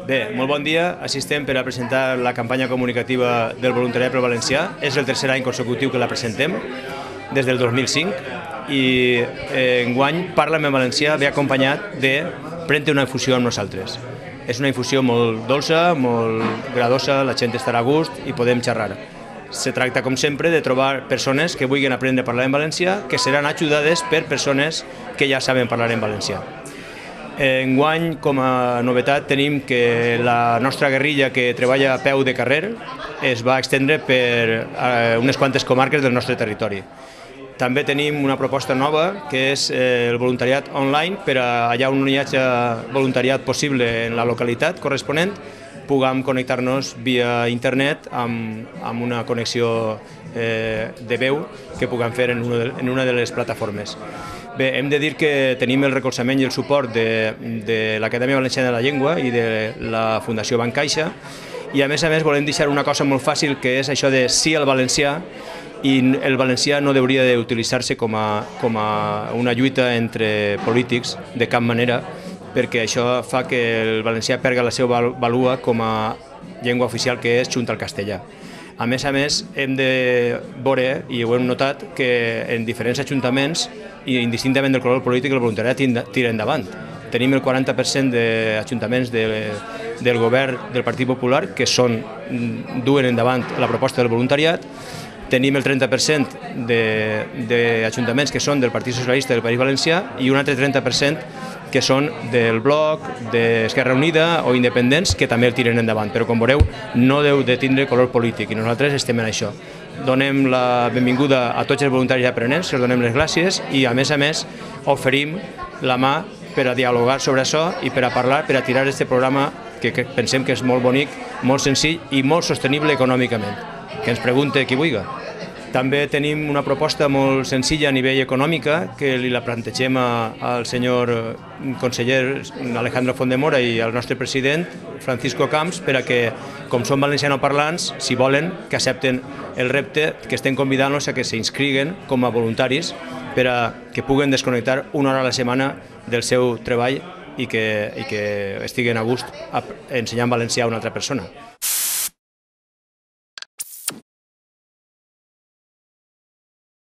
Bé, molt bon dia. Així estem per a presentar la campanya comunicativa del voluntariat pel valencià. És el tercer any consecutiu que la presentem, des del 2005, i enguany Parla'm en valencià ve acompanyat de Pren-te una infusió amb nosaltres. És una infusió molt dolça, molt gradosa, la gent estarà a gust i podem xerrar. Se tracta, com sempre, de trobar persones que vulguin aprendre a parlar en valencià, que seran ajudades per persones que ja saben parlar en valencià. Enguany, com a novetat, tenim que la nostra guerrilla que treballa a peu de carrer es va extendre per unes quantes comarques del nostre territori. També tenim una proposta nova, que és el voluntariat online, per allà on hi hagi voluntariat possible en la localitat corresponent, puguem connectar-nos via internet amb una connexió de veu que puguem fer en una de les plataformes. Bé, hem de dir que tenim el recolzament i el suport de l'Acadèmia Valenciana de la Llengua i de la Fundació Bancaixa, i a més volem deixar una cosa molt fàcil, que és això de sí al valencià, i el valencià no hauria d'utilitzar-se com a una lluita entre polítics de cap manera, perquè això fa que el valencià perga la seva valua com a llengua oficial que és junt al castellà. A més, hem de veure, i ho hem notat, que en diferents ajuntaments, i indistintament del color polític, el voluntariat tira endavant. Tenim el 40% d'ajuntaments del govern del Partit Popular que duen endavant la proposta del voluntariat. Tenim el 30% d'ajuntaments que són del Partit Socialista del País Valencià i un altre 30% que són del Bloc, d'Esquerra Unida o independents, que també el tiren endavant. Però, com veureu, no deu de tindre color polític i nosaltres estem en això. Donem la benvinguda a tots els voluntaris i aprenents, els donem les gràcies i, a més, oferim la mà per a dialogar sobre això i per a parlar, per a tirar aquest programa que pensem que és molt bonic, molt senzill i molt sostenible econòmicament. Que ens pregunte qui vulgui. També tenim una proposta molt senzilla a nivell econòmica, que li la plantegem al senyor conseller Alejandro Font-de-Mora i al nostre president, Francisco Camps, per a que, com són valencianoparlants, si volen, que accepten el repte, que estem convidant-los a que s'inscriguen com a voluntaris per a que puguen desconnectar una hora a la setmana del seu treball i que estiguen a gust ensenyant valencià a una altra persona.